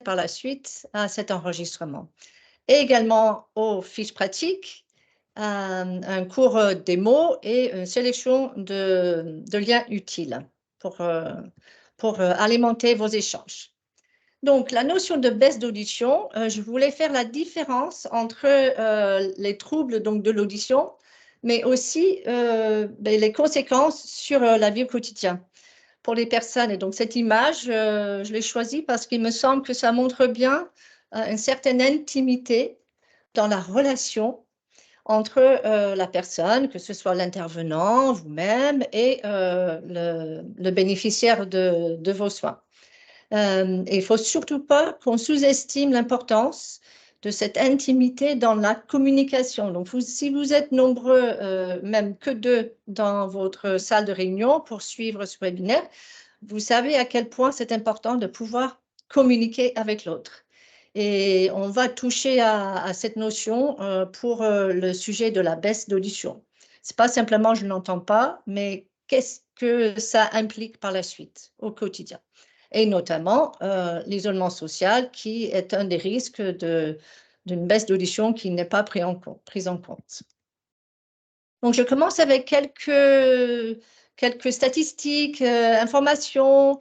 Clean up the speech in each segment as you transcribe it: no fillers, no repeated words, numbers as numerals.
par la suite à cet enregistrement. Et également aux fiches pratiques, un cours démo et une sélection de liens utiles pour alimenter vos échanges. Donc, la notion de baisse d'audition, je voulais faire la différence entre les troubles donc, de l'audition, mais aussi les conséquences sur la vie au quotidien pour les personnes. Et donc, cette image, je l'ai choisie parce qu'il me semble que ça montre bien une certaine intimité dans la relation entre la personne, que ce soit l'intervenant, vous-même, et le bénéficiaire de vos soins. Et il ne faut surtout pas qu'on sous-estime l'importance de cette intimité dans la communication. Donc, si vous êtes nombreux, même que 2 dans votre salle de réunion pour suivre ce webinaire, vous savez à quel point c'est important de pouvoir communiquer avec l'autre. Et on va toucher à cette notion pour le sujet de la baisse d'audition. Ce n'est pas simplement je n'entends pas, mais qu'est-ce que ça implique par la suite au quotidien? Et notamment l'isolement social qui est un des risques d'une baisse d'audition qui n'est pas prise en compte. Donc, je commence avec quelques statistiques, informations,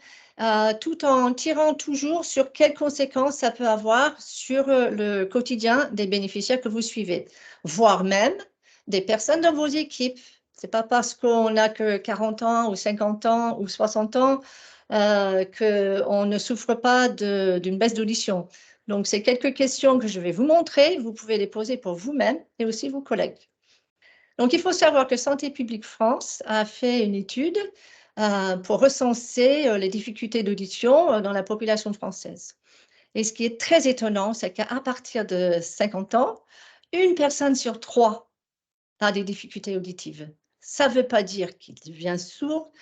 tout en tirant toujours sur quelles conséquences ça peut avoir sur le quotidien des bénéficiaires que vous suivez, voire même des personnes dans vos équipes. Ce n'est pas parce qu'on n'a que 40 ans ou 50 ans ou 60 ans qu'on ne souffre pas d'une baisse d'audition. Donc, c'est quelques questions que je vais vous montrer. Vous pouvez les poser pour vous-même et aussi vos collègues. Donc, il faut savoir que Santé publique France a fait une étude pour recenser les difficultés d'audition dans la population française. Et ce qui est très étonnant, c'est qu'à partir de 50 ans, 1 personne sur 3 a des difficultés auditives. Ça ne veut pas dire qu'il devient sourd,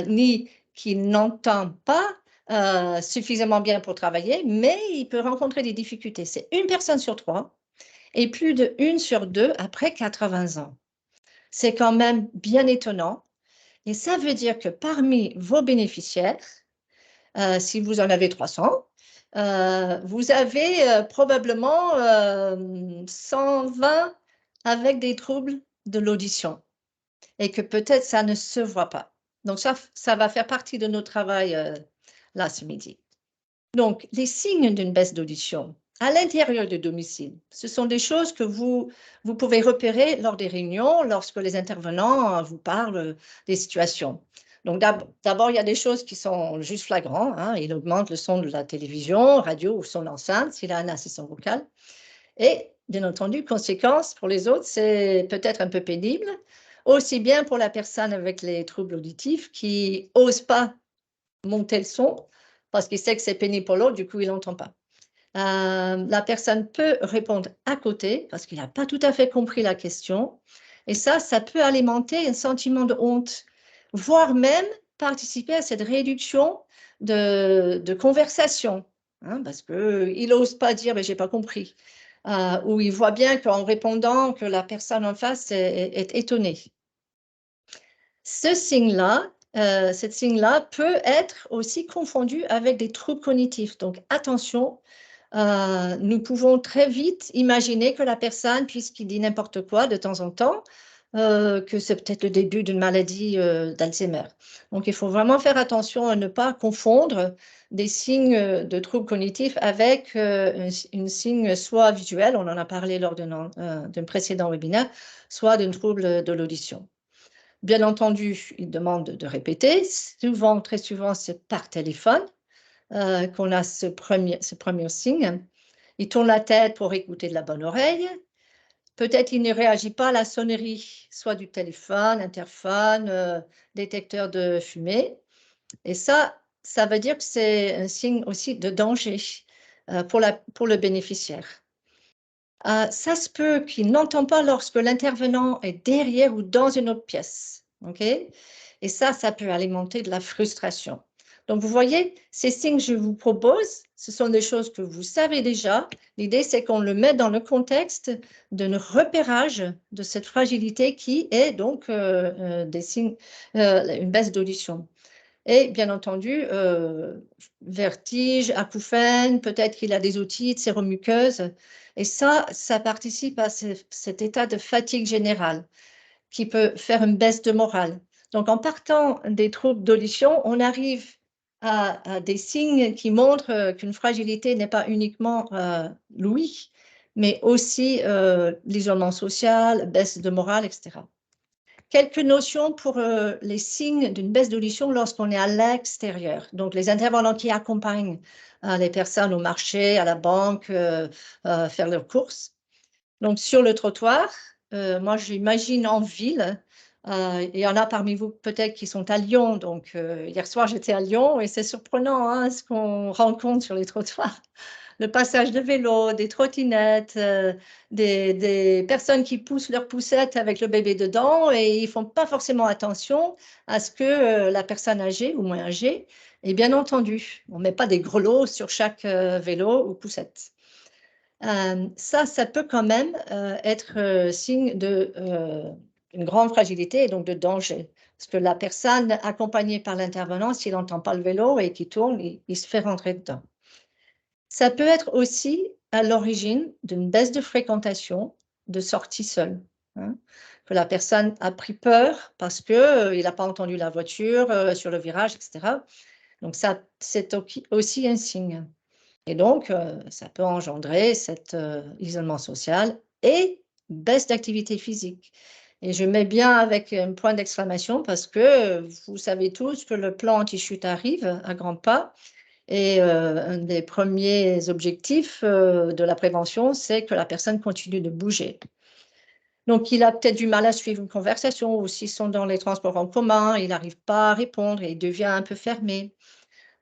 ni qu'il n'entend pas suffisamment bien pour travailler, mais il peut rencontrer des difficultés. C'est 1 personne sur 3 et plus de 1 sur 2 après 80 ans. C'est quand même bien étonnant. Et ça veut dire que parmi vos bénéficiaires, si vous en avez 300, vous avez probablement 120 avec des troubles de l'audition et que peut-être ça ne se voit pas. Donc ça va faire partie de notre travail là ce midi. Donc, les signes d'une baisse d'audition à l'intérieur du domicile, ce sont des choses que vous pouvez repérer lors des réunions, lorsque les intervenants vous parlent des situations. Donc, d'abord, il y a des choses qui sont juste flagrantes. Hein. Il augmente le son de la télévision, radio ou son enceinte s'il a un assistant vocal. Et, bien entendu, conséquence pour les autres, c'est peut-être un peu pénible, aussi bien pour la personne avec les troubles auditifs qui n'ose pas monter le son parce qu'il sait que c'est pénible pour l'autre, du coup, il n'entend pas. La personne peut répondre à côté parce qu'il n'a pas tout à fait compris la question. Et ça peut alimenter un sentiment de honte, voire même participer à cette réduction de conversation, hein, parce qu'il n'ose pas dire « mais je n'ai pas compris ». Ou il voit bien qu'en répondant, que la personne en face est étonnée. Ce signe-là, cette signe-là peut être aussi confondu avec des troubles cognitifs. Donc, attention, nous pouvons très vite imaginer que la personne, puisqu'il dit n'importe quoi de temps en temps, que c'est peut-être le début d'une maladie d'Alzheimer. Donc, il faut vraiment faire attention à ne pas confondre des signes de troubles cognitifs avec un signe soit visuel, on en a parlé lors d'un précédent webinaire, soit d'un trouble de l'audition. Bien entendu, il demande de répéter. Souvent, très souvent, c'est par téléphone qu'on a ce premier signe. Il tourne la tête pour écouter de la bonne oreille. Peut-être il ne réagit pas à la sonnerie, soit du téléphone, interphone, détecteur de fumée. Et ça veut dire que c'est un signe aussi de danger pour le bénéficiaire. Ça se peut qu'il n'entend pas lorsque l'intervenant est derrière ou dans une autre pièce. Okay? Et ça peut alimenter de la frustration. Donc, vous voyez, ces signes que je vous propose, ce sont des choses que vous savez déjà. L'idée, c'est qu'on le met dans le contexte d'un repérage de cette fragilité qui est donc des signes, une baisse d'audition. Et bien entendu, vertige, acouphènes, peut-être qu'il a des otites, séromuqueuses. Et ça participe à cet état de fatigue générale qui peut faire une baisse de morale. Donc, en partant des troubles d'audition, on arrive à des signes qui montrent qu'une fragilité n'est pas uniquement l'ouïe, mais aussi l'isolement social, baisse de morale, etc. Quelques notions pour les signes d'une baisse d'audition lorsqu'on est à l'extérieur. Donc, les intervenants qui accompagnent les personnes au marché, à la banque, faire leurs courses. Donc, sur le trottoir, moi, j'imagine en ville, il y en a parmi vous peut-être qui sont à Lyon. Donc, hier soir, j'étais à Lyon et c'est surprenant hein, ce qu'on rencontre sur les trottoirs. Le passage de vélos, des trottinettes, des personnes qui poussent leur poussette avec le bébé dedans et ils ne font pas forcément attention à ce que la personne âgée ou moins âgée est bien entendu. On ne met pas des grelots sur chaque vélo ou poussette. Ça peut quand même être signe d'une grande fragilité et donc de danger. Parce que la personne accompagnée par l'intervenant, s'il n'entend pas le vélo et qu'il tourne, il se fait rentrer dedans. Ça peut être aussi à l'origine d'une baisse de fréquentation, de sortie seule. Hein, que la personne a pris peur parce qu'il n'a pas entendu la voiture sur le virage, etc. Donc ça, c'est aussi un signe. Et donc, ça peut engendrer cet isolement social et baisse d'activité physique. Et je mets bien avec un point d'exclamation parce que vous savez tous que le plan anti-chute arrive à grands pas. Et un des premiers objectifs de la prévention, c'est que la personne continue de bouger. Donc, il a peut-être du mal à suivre une conversation ou s'ils sont dans les transports en commun, il n'arrive pas à répondre et il devient un peu fermé.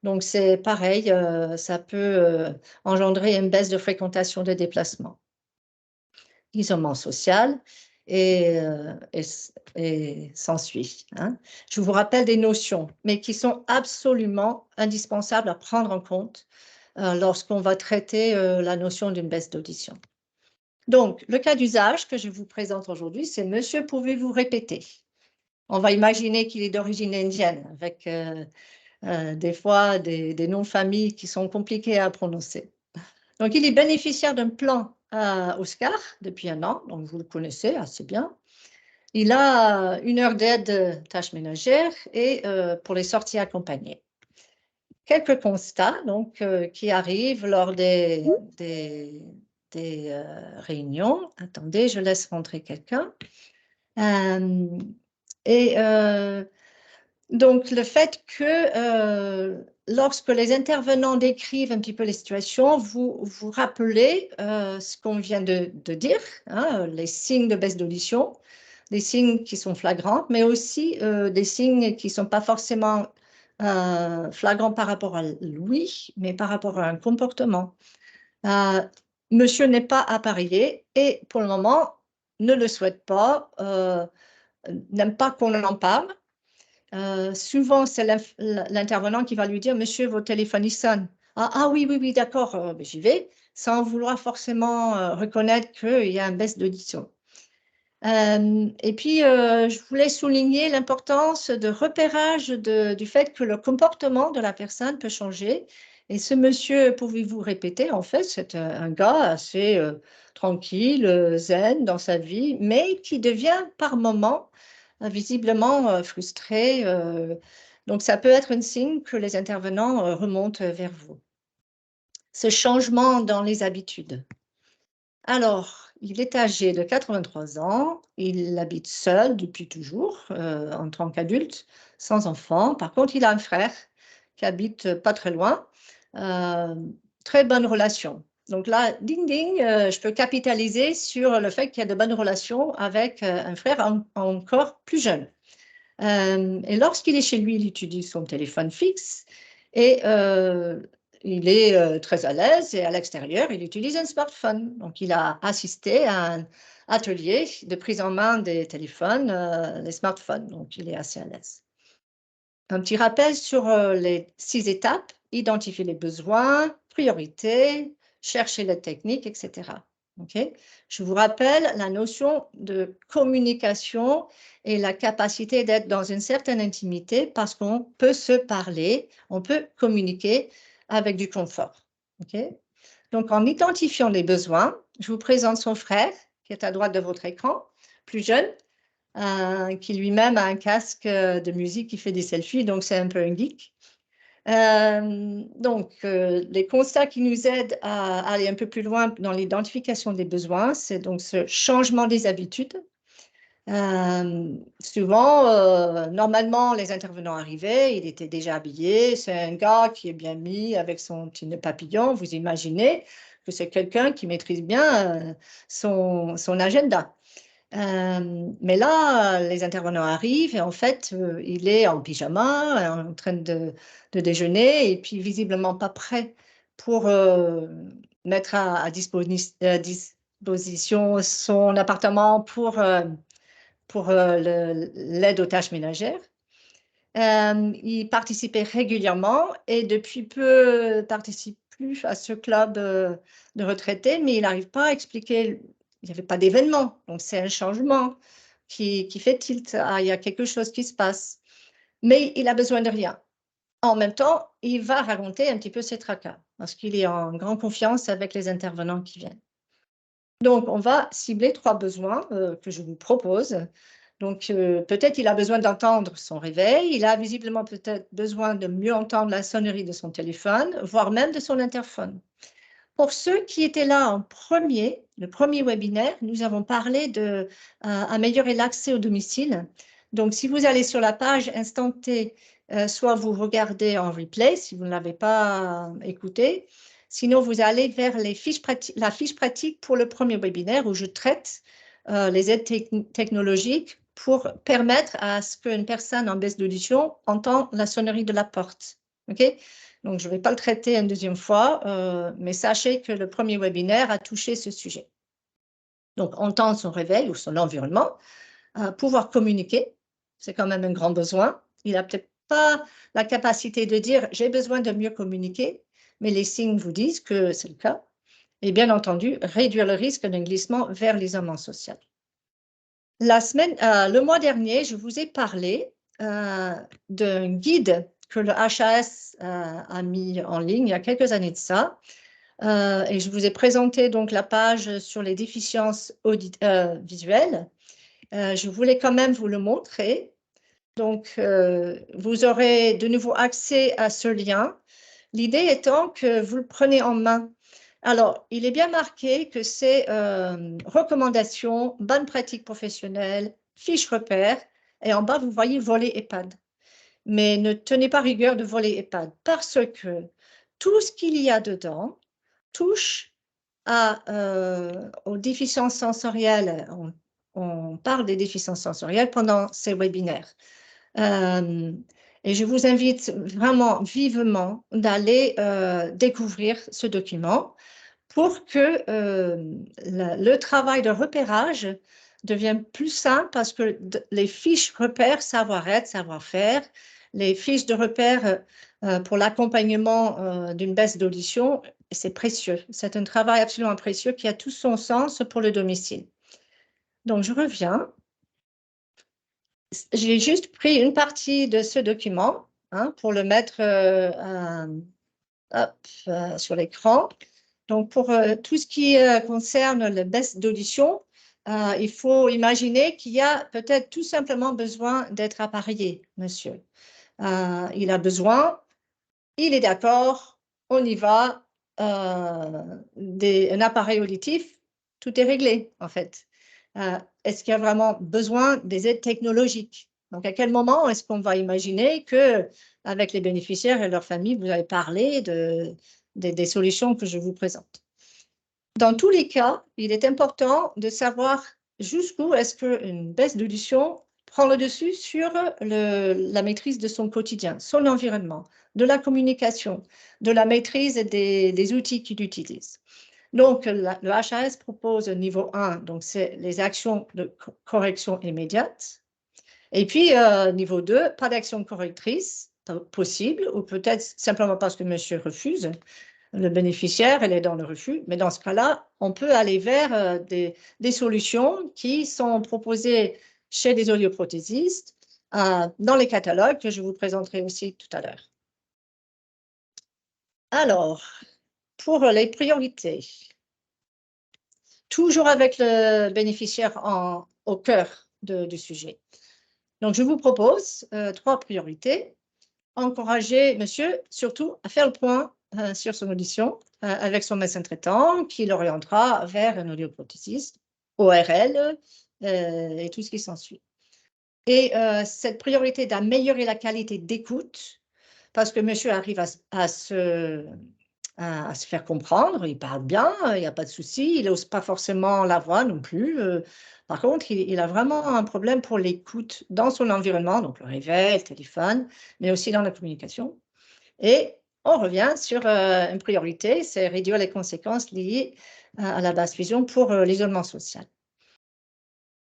Donc, c'est pareil, ça peut engendrer une baisse de fréquentation des déplacements. Isolement social et s'ensuit. Hein. Je vous rappelle des notions, mais qui sont absolument indispensables à prendre en compte lorsqu'on va traiter la notion d'une baisse d'audition. Donc, le cas d'usage que je vous présente aujourd'hui, c'est « Monsieur, pouvez-vous répéter ?» On va imaginer qu'il est d'origine indienne, avec des fois des noms de famille qui sont compliqués à prononcer. Donc, il est bénéficiaire d'un plan Oscar depuis 1 an, donc vous le connaissez assez bien. Il a 1 heure d'aide tâches ménagères et pour les sorties accompagnées. Quelques constats donc, qui arrivent lors des réunions. Attendez, je laisse rentrer quelqu'un. Donc, le fait que lorsque les intervenants décrivent un petit peu les situations, vous vous rappelez ce qu'on vient de dire, hein, les signes de baisse d'audition, des signes qui sont flagrants, mais aussi des signes qui ne sont pas forcément flagrants par rapport à l'ouïe, mais par rapport à un comportement. Monsieur n'est pas appareillé et pour le moment ne le souhaite pas, n'aime pas qu'on en parle. Souvent, c'est l'intervenant qui va lui dire « Monsieur, votre téléphone, il sonne. » Ah oui, oui, oui, d'accord, ben, j'y vais, sans vouloir forcément reconnaître qu'il y a une baisse d'audition. Et puis, je voulais souligner l'importance de repérage du fait que le comportement de la personne peut changer. Et ce monsieur, pouvez-vous répéter, en fait, c'est un gars assez tranquille, zen dans sa vie, mais qui devient par moments visiblement frustré. Donc, ça peut être un signe que les intervenants remontent vers vous. Ce changement dans les habitudes. Alors, il est âgé de 83 ans, il habite seul depuis toujours, en tant qu'adulte, sans enfant. Par contre, il a un frère qui habite pas très loin. Très bonne relation. Donc là, ding ding, je peux capitaliser sur le fait qu'il y a de bonnes relations avec un frère encore plus jeune. Et lorsqu'il est chez lui, il utilise son téléphone fixe et il est très à l'aise et à l'extérieur, il utilise un smartphone. Donc, il a assisté à un atelier de prise en main des téléphones, les smartphones. Donc, il est assez à l'aise. Un petit rappel sur les 6 étapes, identifier les besoins, priorités, chercher les techniques, etc. Okay? Je vous rappelle la notion de communication et la capacité d'être dans une certaine intimité parce qu'on peut se parler, on peut communiquer avec du confort. Okay? Donc, en identifiant les besoins, je vous présente son frère, qui est à droite de votre écran, plus jeune, qui lui-même a un casque de musique qui fait des selfies, donc c'est un peu un geek. Les constats qui nous aident à aller un peu plus loin dans l'identification des besoins, c'est donc ce changement des habitudes. Normalement, les intervenants arrivaient, il était déjà habillé, c'est un gars qui est bien mis avec son petit nœud papillon, vous imaginez que c'est quelqu'un qui maîtrise bien son agenda. Mais là, les intervenants arrivent et en fait, il est en pyjama, en train de déjeuner et puis visiblement pas prêt pour mettre à disposition son appartement pour l'aide aux tâches ménagères. Il participait régulièrement et depuis peu participe plus à ce club de retraités, mais il n'arrive pas à expliquer. Il n'y avait pas d'événement, donc c'est un changement qui fait tilt. Ah, il y a quelque chose qui se passe, mais il a besoin de rien. En même temps, il va raconter un petit peu ses tracas parce qu'il est en grande confiance avec les intervenants qui viennent. Donc, on va cibler 3 besoins que je vous propose. Donc, peut-être il a besoin d'entendre son réveil, il a visiblement peut-être besoin de mieux entendre la sonnerie de son téléphone, voire même de son interphone. Pour ceux qui étaient là en le premier webinaire, nous avons parlé d'améliorer l'accès au domicile. Donc, si vous allez sur la page Instant T, soit vous regardez en replay si vous ne l'avez pas écouté, sinon vous allez vers la fiche pratique pour le premier webinaire où je traite les aides technologiques pour permettre à ce qu'une personne en baisse d'audition entende la sonnerie de la porte. OK? Donc, je ne vais pas le traiter une deuxième fois, mais sachez que le premier webinaire a touché ce sujet. Donc, entendre son réveil ou son environnement, pouvoir communiquer, c'est quand même un grand besoin. Il n'a peut-être pas la capacité de dire « j'ai besoin de mieux communiquer », mais les signes vous disent que c'est le cas. Et bien entendu, réduire le risque d'un glissement vers l'isolement social. Le mois dernier, je vous ai parlé d'un guide que le HAS a mis en ligne il y a quelques années de ça. Et je vous ai présenté donc la page sur les déficiences visuelles. Je voulais quand même vous le montrer. Donc, vous aurez de nouveau accès à ce lien. L'idée étant que vous le prenez en main. Alors, il est bien marqué que c'est recommandations, bonnes pratiques professionnelles, fiches repères, et en bas, vous voyez volet EHPAD. Mais ne tenez pas rigueur de volet EHPAD parce que tout ce qu'il y a dedans touche aux déficiences sensorielles. On parle des déficiences sensorielles pendant ces webinaires. Et je vous invite vraiment vivement d'aller découvrir ce document pour que le travail de repérage devienne plus simple parce que les fiches repères, savoir-être, savoir-faire, les fiches de repères pour l'accompagnement d'une baisse d'audition, c'est précieux. C'est un travail absolument précieux qui a tout son sens pour le domicile. Donc, je reviens. J'ai juste pris une partie de ce document pour le mettre sur l'écran. Donc, pour tout ce qui concerne la baisse d'audition, il faut imaginer qu'il y a peut-être tout simplement besoin d'être appareillé, monsieur. Il a besoin, il est d'accord, on y va, un appareil auditif, tout est réglé, en fait. Est-ce qu'il y a vraiment besoin des aides technologiques? Donc, à quel moment est-ce qu'on va imaginer qu'avec les bénéficiaires et leurs familles, vous avez parlé des solutions que je vous présente? Dans tous les cas, il est important de savoir jusqu'où est-ce qu'une baisse d'audition prend le dessus sur la maîtrise de son quotidien, son environnement, de la communication, de la maîtrise des outils qu'il utilise. Donc, le HAS propose niveau 1, donc c'est les actions de correction immédiate. Et puis, niveau 2, pas d'action correctrice possible, ou peut-être simplement parce que monsieur refuse. le bénéficiaire, elle est dans le refus. Mais dans ce cas-là, on peut aller vers des solutions qui sont proposées chez des audioprothésistes dans les catalogues que je vous présenterai aussi tout à l'heure. Alors, pour les priorités, toujours avec le bénéficiaire au cœur du sujet. Donc, je vous propose 3 priorités. Encourager monsieur, surtout, à faire le point sur son audition avec son médecin traitant qui l'orientera vers un audioprothésiste, ORL et tout ce qui s'ensuit. Et cette priorité d'améliorer la qualité d'écoute, parce que monsieur arrive à se faire comprendre, il parle bien, il n'y a pas de souci, il n'ose pas forcément la voix non plus. Par contre, il a vraiment un problème pour l'écoute dans son environnement, donc le réveil, le téléphone, mais aussi dans la communication. Et on revient sur une priorité, c'est réduire les conséquences liées à la basse vision pour l'isolement social.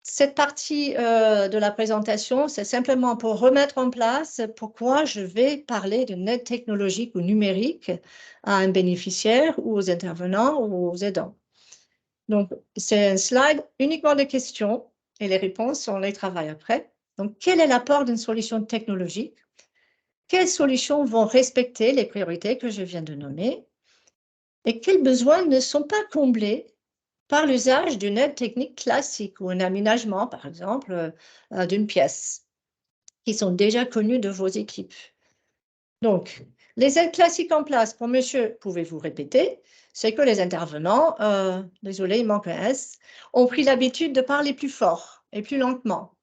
Cette partie de la présentation, c'est simplement pour remettre en place pourquoi je vais parler d'une aide technologique ou numérique à un bénéficiaire ou aux intervenants ou aux aidants. Donc, c'est un slide uniquement de questions et les réponses, on les travaille après. Donc, quel est l'apport d'une solution technologique? Quelles solutions vont respecter les priorités que je viens de nommer? Et quels besoins ne sont pas comblés par l'usage d'une aide technique classique ou un aménagement, par exemple, d'une pièce, qui sont déjà connus de vos équipes. Donc, les aides classiques en place pour monsieur, pouvez-vous répéter, c'est que les intervenants, désolé, il manque un S, ont pris l'habitude de parler plus fort et plus lentement.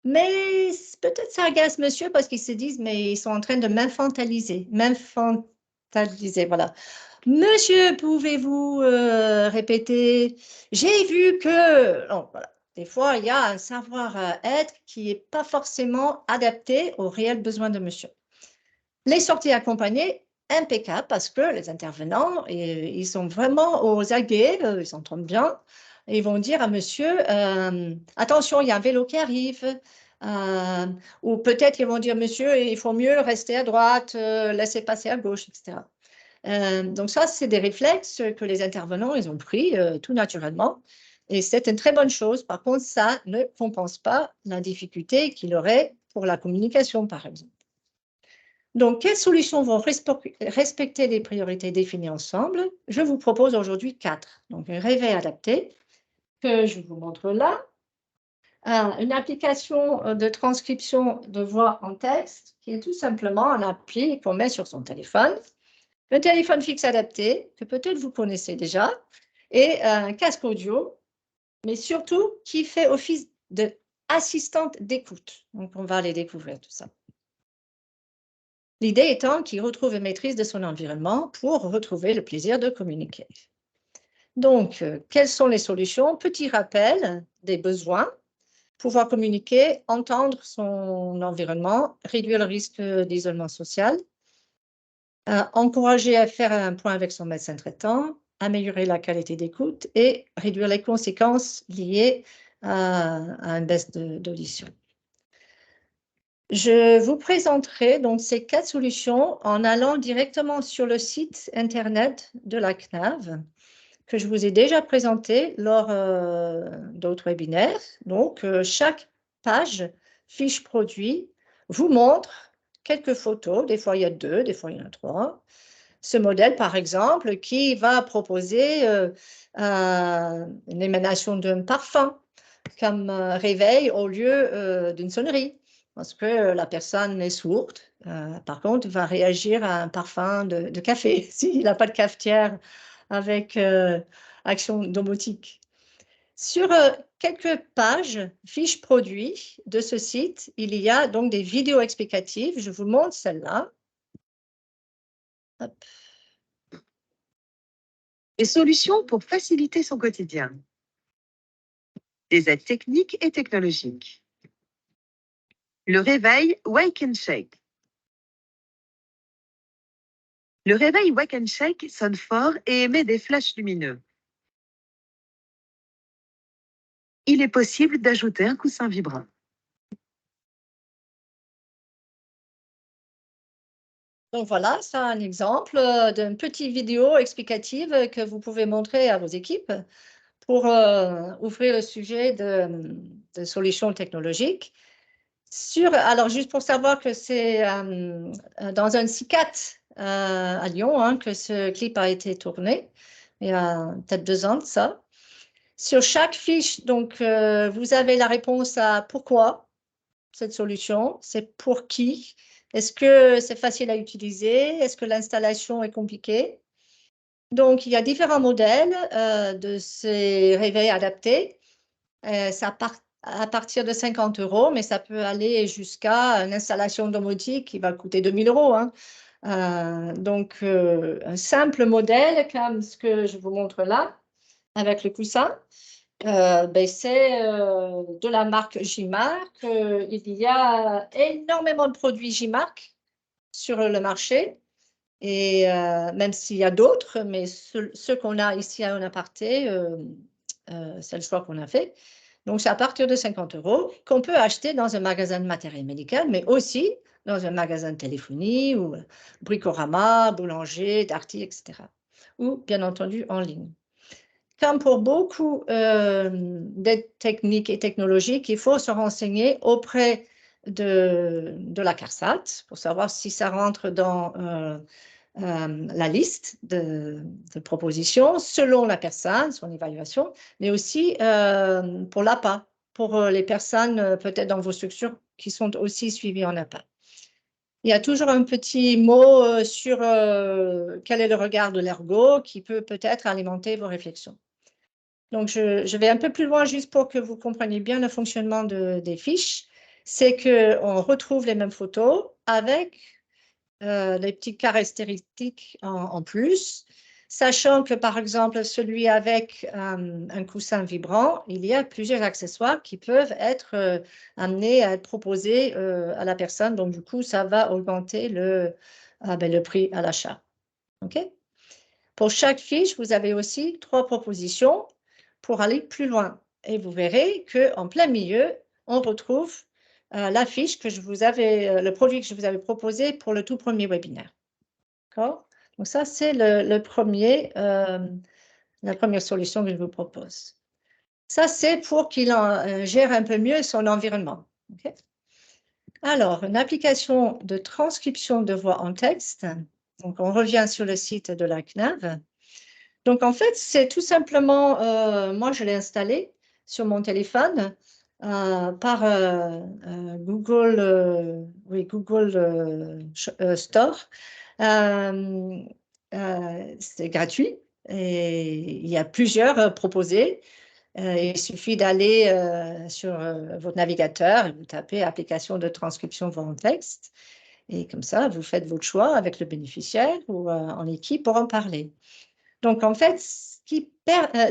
Mais peut-être ça agace monsieur parce qu'ils se disent, mais ils sont en train de m'infantiliser, voilà. Monsieur, pouvez-vous répéter? J'ai vu que... Donc, voilà. Des fois, il y a un savoir-être qui n'est pas forcément adapté aux réels besoins de monsieur. Les sorties accompagnées, impeccables, parce que les intervenants, ils sont vraiment aux aguets, ils s'entendent bien. Et ils vont dire à monsieur, attention, il y a un vélo qui arrive. Ou peut-être ils vont dire, monsieur, il faut mieux rester à droite, laisser passer à gauche, etc. Donc ça, c'est des réflexes que les intervenants, ils ont pris tout naturellement. Et c'est une très bonne chose. Par contre, ça ne compense pas la difficulté qu'il aurait pour la communication, par exemple. Donc, quelles solutions vont respecter les priorités définies ensemble? Je vous propose aujourd'hui 4. Donc, un réveil adapté, que je vous montre là. Une application de transcription de voix en texte, qui est tout simplement un appli qu'on met sur son téléphone. Le téléphone fixe adapté, que peut-être vous connaissez déjà, et un casque audio, mais surtout qui fait office d'assistante d'écoute. Donc, on va aller découvrir tout ça. L'idée étant qu'il retrouve une maîtrise de son environnement pour retrouver le plaisir de communiquer. Donc, quelles sont les solutions? Petit rappel des besoins, pouvoir communiquer, entendre son environnement, réduire le risque d'isolement social, encourager à faire un point avec son médecin traitant, améliorer la qualité d'écoute et réduire les conséquences liées à une baisse d'audition. Je vous présenterai donc ces 4 solutions en allant directement sur le site internet de la CNAV que je vous ai déjà présenté lors d'autres webinaires. Donc, chaque page, fiche produit, vous montre quelques photos. Des fois, il y a 2, des fois, il y en a 3. Ce modèle, par exemple, qui va proposer une émanation d'un parfum comme réveil au lieu d'une sonnerie. Parce que la personne est sourde, par contre, va réagir à un parfum de café s'il n'a pas de cafetière avec action domotique. Sur quelques pages, fiches produits de ce site, il y a donc des vidéos explicatives. Je vous montre celle-là. Des solutions pour faciliter son quotidien. Des aides techniques et technologiques. Le réveil Wake and Shake. Le réveil Wake and Shake sonne fort et émet des flashs lumineux. Il est possible d'ajouter un coussin vibrant. Donc voilà, c'est un exemple d'une petite vidéo explicative que vous pouvez montrer à vos équipes pour ouvrir le sujet de solutions technologiques. Alors, juste pour savoir que c'est dans un CICAT à Lyon hein, que ce clip a été tourné, il y a peut-être 2 ans de ça. Sur chaque fiche, donc, vous avez la réponse à pourquoi cette solution, c'est pour qui, est-ce que c'est facile à utiliser, est-ce que l'installation est compliquée. Donc, il y a différents modèles de ces réveils adaptés. Ça part à partir de 50 €, mais ça peut aller jusqu'à une installation domotique qui va coûter 2 000 € hein. Donc, un simple modèle comme ce que je vous montre là, avec le coussin, ben, c'est de la marque J-Mark. Il y a énormément de produits J-Mark sur le marché, et même s'il y a d'autres, mais ceux qu'on a ici à un aparté, c'est le choix qu'on a fait. Donc, c'est à partir de 50 € qu'on peut acheter dans un magasin de matériel médical, mais aussi dans un magasin de téléphonie ou Bricorama, Boulanger, Darty, etc. Ou, bien entendu, en ligne. Comme pour beaucoup d'aides techniques et technologiques, il faut se renseigner auprès de la CARSAT pour savoir si ça rentre dans la liste de propositions selon la personne, son évaluation, mais aussi pour l'APA, pour les personnes peut-être dans vos structures qui sont aussi suivies en APA. Il y a toujours un petit mot sur quel est le regard de l'ergo qui peut peut-être alimenter vos réflexions. Donc, je vais un peu plus loin juste pour que vous compreniez bien le fonctionnement des fiches. C'est qu'on retrouve les mêmes photos avec des petites caractéristiques en plus, sachant que, par exemple, celui avec un coussin vibrant, il y a plusieurs accessoires qui peuvent être amenés à être proposés à la personne. Donc, du coup, ça va augmenter le prix à l'achat. OK? Pour chaque fiche, vous avez aussi 3 propositions pour aller plus loin. Et vous verrez qu'en plein milieu, on retrouve la fiche que le produit que je vous avais proposé pour le tout premier webinaire. D'accord? Donc ça, c'est la première solution que je vous propose. Ça, c'est pour qu'il gère un peu mieux son environnement. Okay? Alors, une application de transcription de voix en texte. Donc, on revient sur le site de la CNAV. Donc, en fait, c'est tout simplement, moi, je l'ai installé sur mon téléphone par Google Store. C'est gratuit et il y a plusieurs proposés. Il suffit d'aller sur votre navigateur et vous tapez application de transcription voix en texte. Et comme ça, vous faites votre choix avec le bénéficiaire ou en équipe pour en parler. Donc, en fait,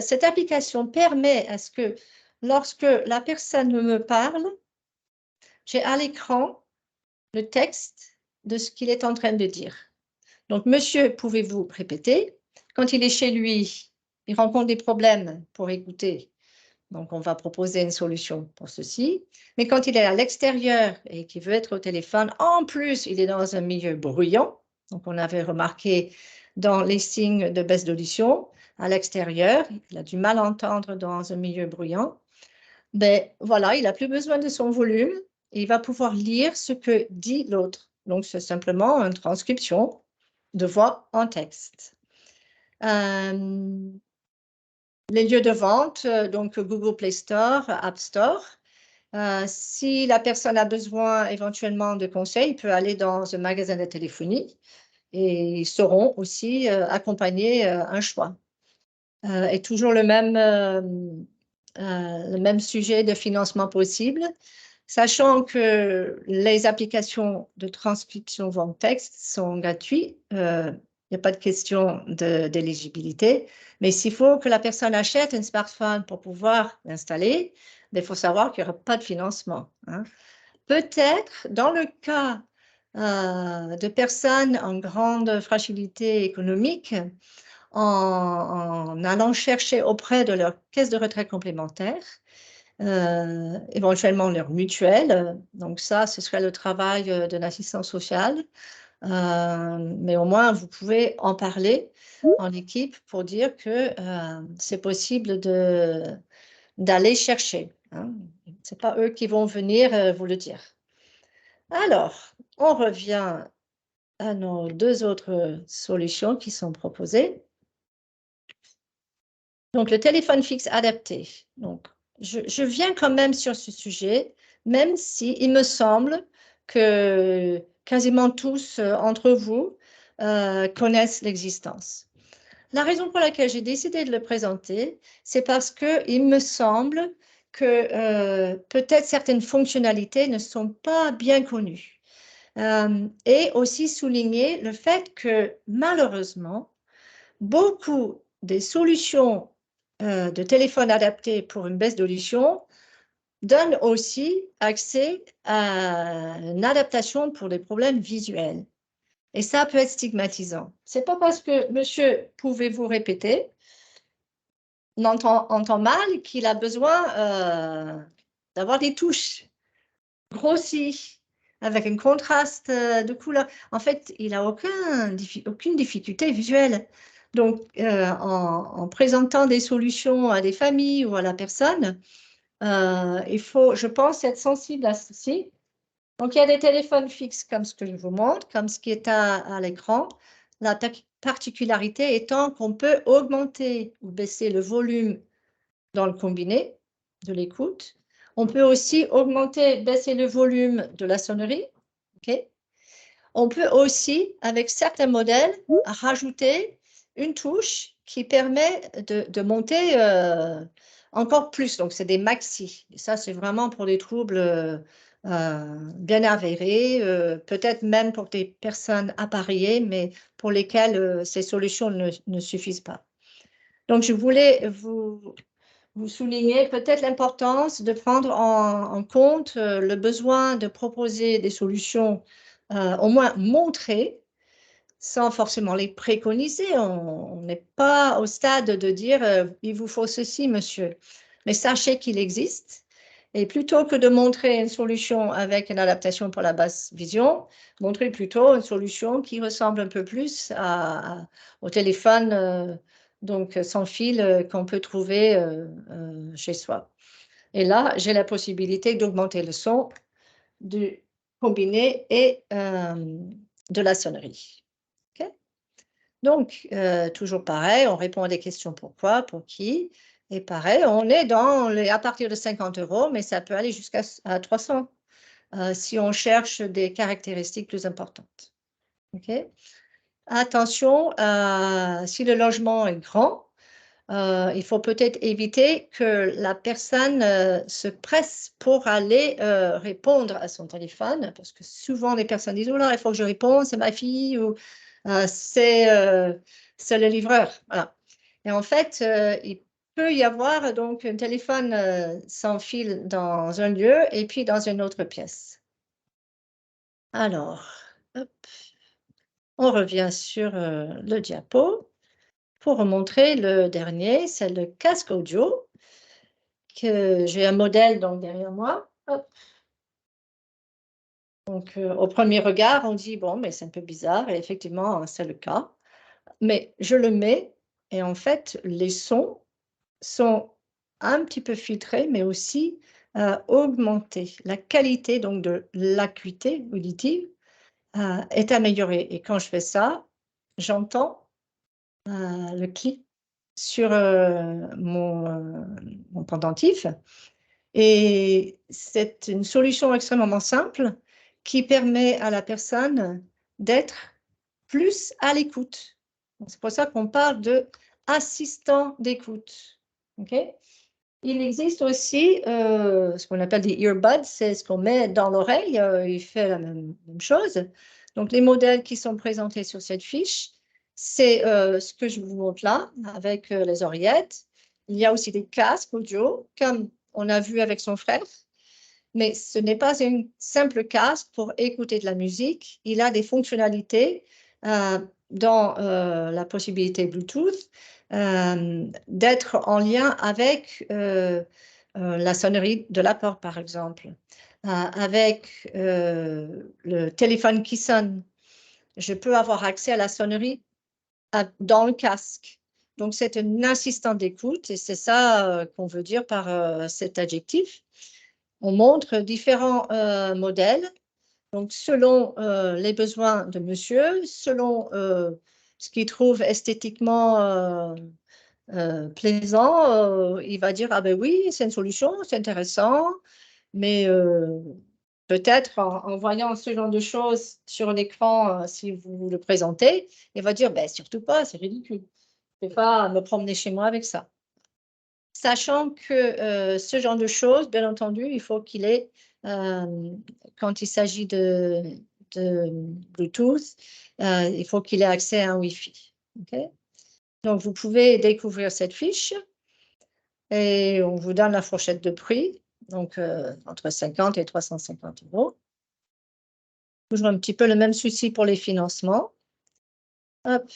cette application permet à ce que lorsque la personne me parle, j'ai à l'écran le texte de ce qu'il est en train de dire. Donc, monsieur, pouvez-vous répéter? Quand il est chez lui, il rencontre des problèmes pour écouter. Donc, on va proposer une solution pour ceci. Mais quand il est à l'extérieur et qu'il veut être au téléphone, en plus, il est dans un milieu bruyant. Donc, on avait remarqué dans les signes de baisse d'audition, à l'extérieur, il a du mal à entendre dans un milieu bruyant. Ben voilà, il n'a plus besoin de son volume et il va pouvoir lire ce que dit l'autre. Donc, c'est simplement une transcription de voix en texte. Les lieux de vente, donc Google Play Store, App Store. Si la personne a besoin éventuellement de conseils, il peut aller dans un magasin de téléphonie et ils sauront aussi accompagner un choix. Et toujours le même sujet de financement possible, sachant que les applications de transcription voix en texte sont gratuites. Il n'y a pas de question d'éligibilité, mais s'il faut que la personne achète un smartphone pour pouvoir l'installer, il faut savoir qu'il n'y aura pas de financement. Hein. Peut-être dans le cas de personnes en grande fragilité économique, en allant chercher auprès de leur caisse de retraite complémentaire, éventuellement leur mutuelle. Donc ça, ce serait le travail d'un assistant social Mais au moins, vous pouvez en parler en équipe pour dire que c'est possible d'aller chercher. Hein. Ce n'est pas eux qui vont venir vous le dire. Alors, on revient à nos deux autres solutions qui sont proposées. Donc, le téléphone fixe adapté. Donc, je viens quand même sur ce sujet, même si il me semble que quasiment tous entre vous connaissent l'existence. La raison pour laquelle j'ai décidé de le présenter, c'est parce qu'il me semble que peut-être certaines fonctionnalités ne sont pas bien connues. Et aussi souligner le fait que malheureusement, beaucoup des solutions de téléphone adaptés pour une baisse d'audition donnent aussi accès à une adaptation pour des problèmes visuels. Et ça peut être stigmatisant. Ce n'est pas parce que monsieur, pouvez-vous répéter, on entend mal qu'il a besoin d'avoir des touches grossies, avec un contraste de couleur. En fait, il n'a aucune difficulté visuelle. Donc, en présentant des solutions à des familles ou à la personne, il faut, je pense, être sensible à ceci. Donc, il y a des téléphones fixes comme ce que je vous montre, comme ce qui est à l'écran. La particularité étant qu'on peut augmenter ou baisser le volume dans le combiné de l'écoute. On peut aussi augmenter, baisser le volume de la sonnerie. Okay. On peut aussi, avec certains modèles, rajouter une touche qui permet de monter encore plus. Donc, c'est des maxi. Et ça, c'est vraiment pour des troubles bien avérés, peut-être même pour des personnes appareillées, mais pour lesquelles ces solutions ne suffisent pas. Donc, je voulais vous souligner peut-être l'importance de prendre en compte le besoin de proposer des solutions au moins montrées, sans forcément les préconiser. On n'est pas au stade de dire il vous faut ceci, monsieur. Mais sachez qu'il existe. Et plutôt que de montrer une solution avec une adaptation pour la basse vision, montrez plutôt une solution qui ressemble un peu plus au téléphone donc sans fil qu'on peut trouver chez soi. Et là, j'ai la possibilité d'augmenter le son, du combiné et de la sonnerie. Okay. Donc, toujours pareil, on répond à des questions pourquoi, pour qui. Et pareil, on est à partir de 50 €, mais ça peut aller jusqu'à 300 si on cherche des caractéristiques plus importantes. Okay. Attention, si le logement est grand, il faut peut-être éviter que la personne se presse pour aller répondre à son téléphone, parce que souvent les personnes disent « Oh là, il faut que je réponde, c'est ma fille » ou c'est le livreur. Voilà. Et en fait, il peut y avoir donc un téléphone sans fil dans un lieu et puis dans une autre pièce. Alors, hop, on revient sur le diapo. Pour montrer le dernier, c'est le casque audio, que j'ai un modèle donc derrière moi. Hop. Donc, au premier regard, on dit, bon, mais c'est un peu bizarre, et effectivement, c'est le cas. Mais je le mets, et en fait, les sons sont un petit peu filtrés, mais aussi augmentés. La qualité donc de l'acuité auditive est améliorée. Et quand je fais ça, j'entends le clic sur mon pendentif. Et c'est une solution extrêmement simple qui permet à la personne d'être plus à l'écoute. C'est pour ça qu'on parle d'assistant d'écoute. Okay. Il existe aussi ce qu'on appelle des earbuds, c'est ce qu'on met dans l'oreille, il fait la même chose. Donc, les modèles qui sont présentés sur cette fiche, c'est ce que je vous montre là, avec les oreillettes. Il y a aussi des casques audio, comme on a vu avec son frère, mais ce n'est pas un simple casque pour écouter de la musique. Il a des fonctionnalités dans la possibilité Bluetooth d'être en lien avec la sonnerie de la porte, par exemple, avec le téléphone qui sonne. je peux avoir accès à la sonnerie dans le casque. Donc, c'est un assistant d'écoute et c'est ça qu'on veut dire par cet adjectif. On montre différents modèles, donc selon les besoins de monsieur, selon ce qu'il trouve esthétiquement plaisant, il va dire, ah ben oui, c'est une solution, c'est intéressant, mais peut-être en voyant ce genre de choses sur l'écran, si vous le présentez, il va dire, ben surtout pas, c'est ridicule. Je ne vais pas me promener chez moi avec ça. Sachant que ce genre de choses, bien entendu, il faut qu'il ait, quand il s'agit de Bluetooth, il faut qu'il ait accès à un Wi-Fi. Okay. Donc, vous pouvez découvrir cette fiche et on vous donne la fourchette de prix, donc entre 50 et 350 €. Toujours un petit peu le même souci pour les financements. Hop,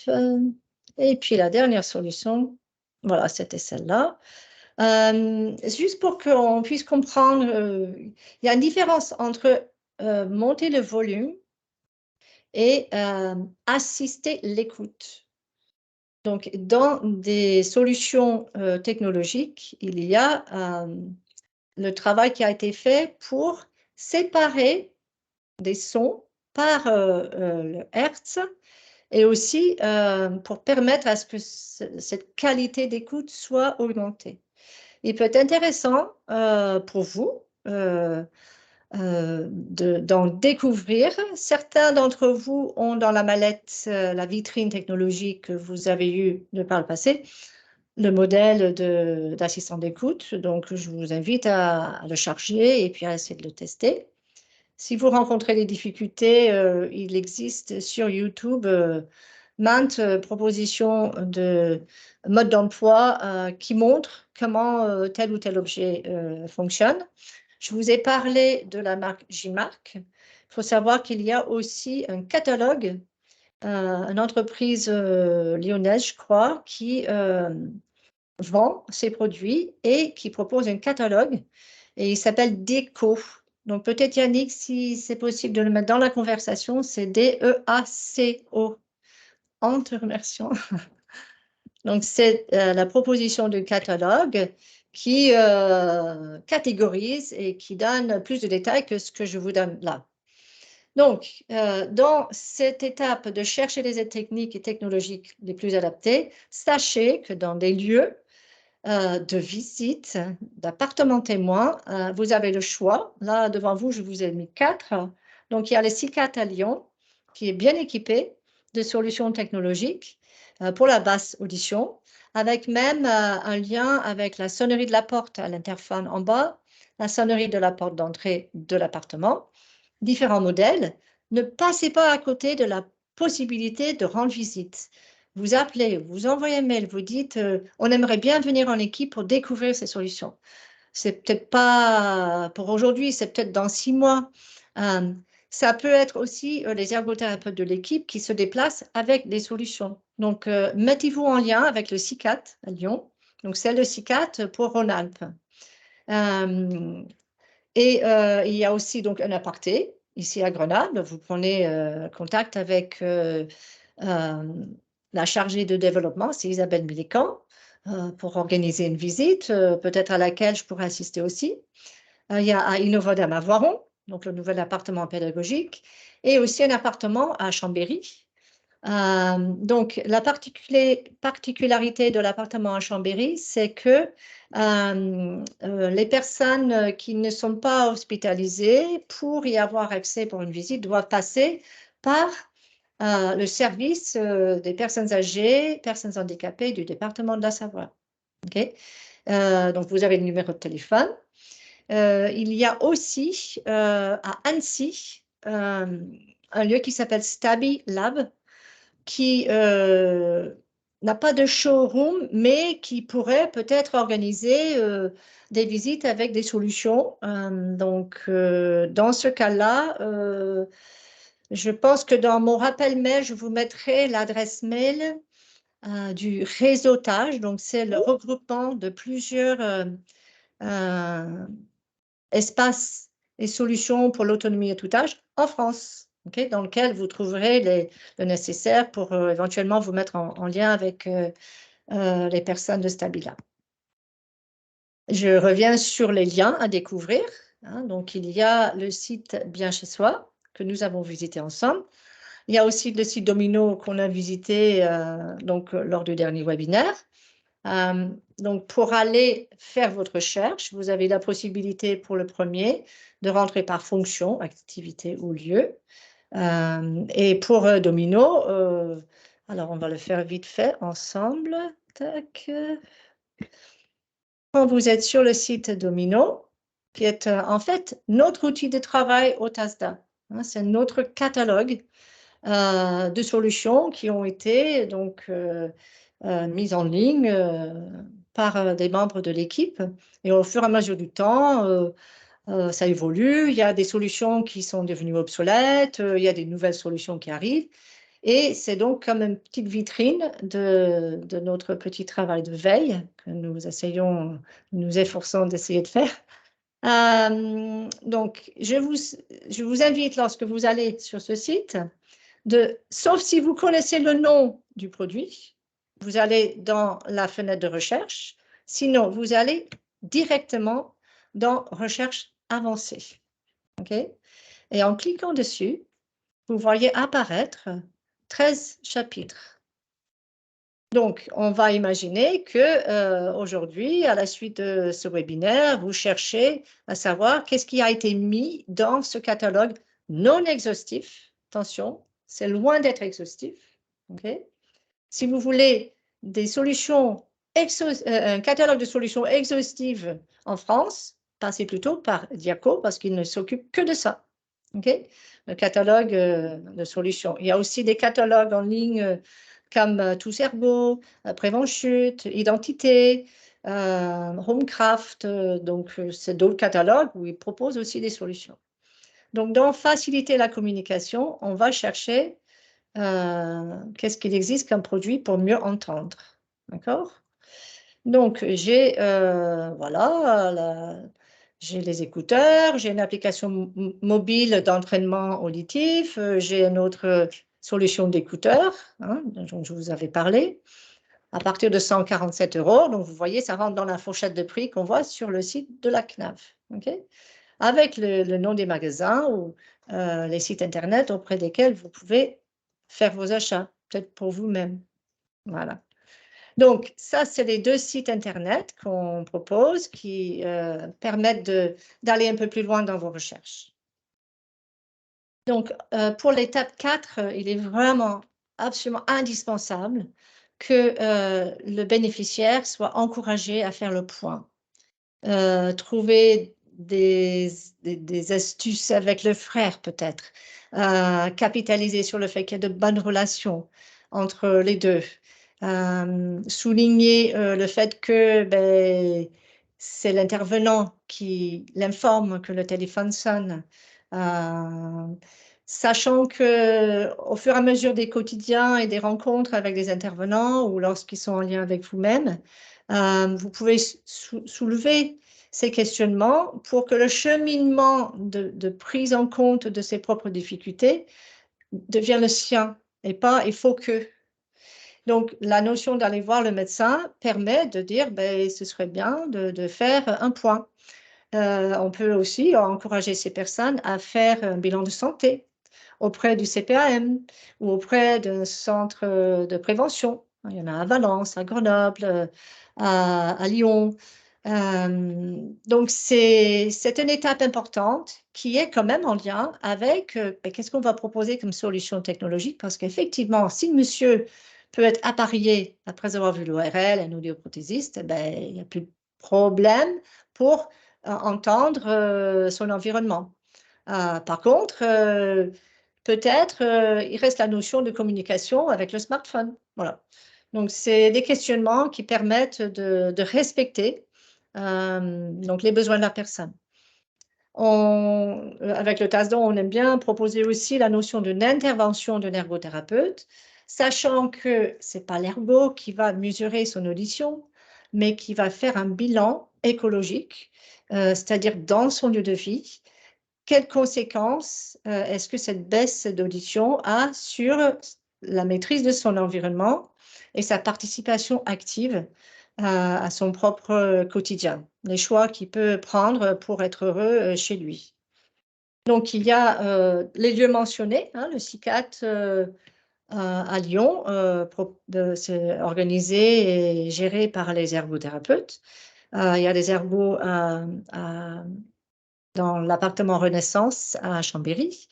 et puis la dernière solution, voilà, c'était celle-là. Juste pour qu'on puisse comprendre, il y a une différence entre monter le volume et assister l'écoute. Donc, dans des solutions technologiques, il y a le travail qui a été fait pour séparer des sons par le Hertz et aussi pour permettre à ce que cette qualité d'écoute soit augmentée. Il peut être intéressant pour vous d'en découvrir. Certains d'entre vous ont dans la mallette la vitrine technologique que vous avez eue par le passé, le modèle d'assistant d'écoute. Donc, je vous invite à le charger et puis à essayer de le tester. Si vous rencontrez des difficultés, il existe sur YouTube maintes propositions de mode d'emploi qui montrent comment tel ou tel objet fonctionne. Je vous ai parlé de la marque J-Mark. Il faut savoir qu'il y a aussi un catalogue, une entreprise lyonnaise, je crois, qui vend ses produits et qui propose un catalogue et il s'appelle Deco. Donc peut-être Yannick, si c'est possible de le mettre dans la conversation, c'est D-E-A-C-O. En te remerciant. Donc c'est la proposition de catalogue qui catégorise et qui donne plus de détails que ce que je vous donne là. Donc, dans cette étape de chercher les aides techniques et technologiques les plus adaptées, sachez que dans des lieux de visite, d'appartements témoins, vous avez le choix. Là, devant vous, je vous ai mis 4. Donc, il y a le SICAT à Lyon, qui est bien équipé de solutions technologiques pour la basse audition, avec même un lien avec la sonnerie de la porte à l'interphone en bas, la sonnerie de la porte d'entrée de l'appartement, différents modèles. Ne passez pas à côté de la possibilité de rendre visite. Vous appelez, vous envoyez un mail, vous dites on aimerait bien venir en équipe pour découvrir ces solutions. C'est peut-être pas pour aujourd'hui, c'est peut-être dans 6 mois. Ça peut être aussi les ergothérapeutes de l'équipe qui se déplacent avec des solutions. Donc, mettez-vous en lien avec le SICAT à Lyon. Donc, c'est le SICAT pour Rhône-Alpes. Et il y a aussi donc un aparté ici à Grenoble. Vous prenez contact avec la chargée de développement, c'est Isabelle Milican, pour organiser une visite, peut-être à laquelle je pourrais assister aussi. Il y a à Innovodam à Voiron, donc le nouvel appartement pédagogique, et aussi un appartement à Chambéry. Donc, la particularité de l'appartement à Chambéry, c'est que les personnes qui ne sont pas hospitalisées, pour y avoir accès pour une visite, doivent passer par le service des personnes âgées, personnes handicapées du département de la Savoie. Okay. Donc, vous avez le numéro de téléphone. Il y a aussi à Annecy un lieu qui s'appelle Stabi Lab, qui n'a pas de showroom, mais qui pourrait peut-être organiser des visites avec des solutions. Donc, dans ce cas-là, je pense que dans mon rappel mail, je vous mettrai l'adresse mail du réseautage. Donc, c'est le regroupement de plusieurs espaces et solutions pour l'autonomie et tout âge en France. okay, dans lequel vous trouverez le nécessaire pour éventuellement vous mettre en lien avec les personnes de Stabila. Je reviens sur les liens à découvrir. Hein, donc, il y a le site Bien chez soi que nous avons visité ensemble. Il y a aussi le site Domino qu'on a visité lors du dernier webinaire. Donc, pour aller faire votre recherche, vous avez la possibilité pour le premier de rentrer par fonction, activité ou lieu. Et pour Domino, alors on va le faire vite fait ensemble. Tac. Quand vous êtes sur le site Domino, qui est en fait notre outil de travail au TASDA, hein, c'est notre catalogue de solutions qui ont été donc mises en ligne par des membres de l'équipe. Et au fur et à mesure du temps, ça évolue. Il y a des solutions qui sont devenues obsolètes, il y a des nouvelles solutions qui arrivent. Et c'est donc comme une petite vitrine de notre petit travail de veille que nous efforçons d'essayer de faire. Donc, je vous invite, lorsque vous allez sur ce site, sauf si vous connaissez le nom du produit, vous allez dans la fenêtre de recherche. Sinon, vous allez directement dans Recherche avancée. Okay? Et en cliquant dessus, vous voyez apparaître 13 chapitres. Donc, on va imaginer que aujourd'hui, à la suite de ce webinaire, vous cherchez à savoir qu'est-ce qui a été mis dans ce catalogue non exhaustif. Attention, c'est loin d'être exhaustif. Okay? Si vous voulez des solutions, un catalogue de solutions exhaustives en France, passez plutôt par Diaco parce qu'il ne s'occupe que de ça. Okay? Le catalogue de solutions. Il y a aussi des catalogues en ligne comme TousErgo, Prévenchute, Identité, Homecraft. Donc, c'est d'autres catalogues où ils proposent aussi des solutions. Donc, dans faciliter la communication, on va chercher qu'est-ce qu'il existe comme produit pour mieux entendre. D'accord? Donc, j'ai j'ai les écouteurs, j'ai une application mobile d'entraînement auditif, j'ai une autre solution d'écouteurs, hein, dont je vous avais parlé, à partir de 147 €. Donc, vous voyez, ça rentre dans la fourchette de prix qu'on voit sur le site de la CNAV. Okay? Avec le nom des magasins ou les sites Internet auprès desquels vous pouvez faire vos achats, peut-être pour vous-même. Voilà. Donc, ça, c'est les deux sites Internet qu'on propose qui permettent d'aller un peu plus loin dans vos recherches. Donc, pour l'étape 4, il est vraiment absolument indispensable que le bénéficiaire soit encouragé à faire le point. Trouver des astuces avec le frère, peut-être. Capitaliser sur le fait qu'il y a de bonnes relations entre les deux. Souligner le fait que c'est l'intervenant qui l'informe que le téléphone sonne. Sachant qu'au fur et à mesure des quotidiens et des rencontres avec des intervenants ou lorsqu'ils sont en lien avec vous-même, vous pouvez soulever ces questionnements pour que le cheminement de prise en compte de ses propres difficultés devienne le sien et pas « il faut que ». Donc, la notion d'aller voir le médecin permet de dire ce serait bien de faire un point. On peut aussi encourager ces personnes à faire un bilan de santé auprès du CPAM ou auprès d'un centre de prévention. Il y en a à Valence, à Grenoble, à Lyon. Donc, c'est une étape importante qui est quand même en lien avec qu'est-ce qu'on va proposer comme solution technologique, parce qu'effectivement, si monsieur peut être appareillé après avoir vu l'ORL, un audioprothésiste, il n'y a plus de problème pour entendre son environnement. Par contre, peut-être il reste la notion de communication avec le smartphone. Voilà. Donc, c'est des questionnements qui permettent de respecter donc les besoins de la personne. Avec le TASDA, on aime bien proposer aussi la notion d'une intervention d'un ergothérapeute, sachant que ce n'est pas l'ergo qui va mesurer son audition, mais qui va faire un bilan écologique, c'est-à-dire dans son lieu de vie, quelles conséquences est-ce que cette baisse d'audition a sur la maîtrise de son environnement et sa participation active à son propre quotidien, les choix qu'il peut prendre pour être heureux chez lui. Donc, il y a les lieux mentionnés, hein, le CICAT à Lyon, c'est organisé et géré par les ergothérapeutes. Il y a des ergots dans l'appartement Renaissance à Chambéry.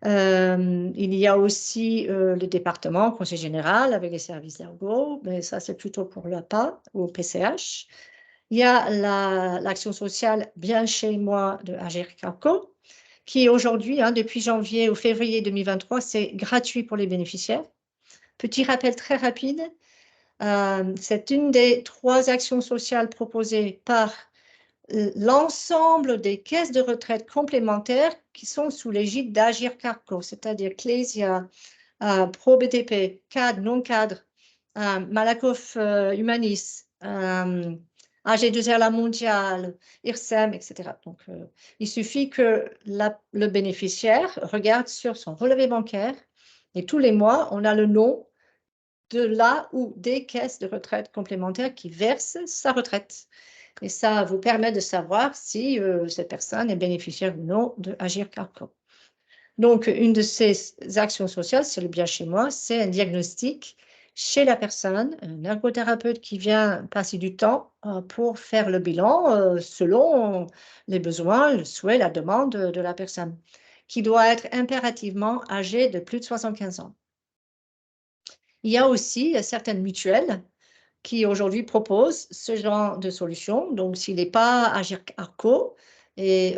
Il y a aussi le département, conseil général, avec les services ergo, mais ça c'est plutôt pour l'APA ou PCH. Il y a l'action sociale Bien chez moi de Agir Carco, qui aujourd'hui, hein, depuis janvier ou février 2023, c'est gratuit pour les bénéficiaires. Petit rappel très rapide, c'est une des 3 actions sociales proposées par l'ensemble des caisses de retraite complémentaires qui sont sous l'égide d'Agir Carco, c'est-à-dire Clésia, ProBTP, CAD, non-cadre, Malakoff Humanis, AG2R La Mondiale, IRSEM, etc. Donc, il suffit que le bénéficiaire regarde sur son relevé bancaire et tous les mois, on a le nom de là ou des caisses de retraite complémentaires qui versent sa retraite. Et ça vous permet de savoir si cette personne est bénéficiaire ou non de Agir Carco. Donc, une de ces actions sociales, c'est le bien chez moi, c'est un diagnostic chez la personne, un ergothérapeute qui vient passer du temps pour faire le bilan selon les besoins, le souhait, la demande de la personne, qui doit être impérativement âgée de plus de 75 ans. Il y a aussi certaines mutuelles qui aujourd'hui proposent ce genre de solution. Donc, s'il n'est pas Agir Carco et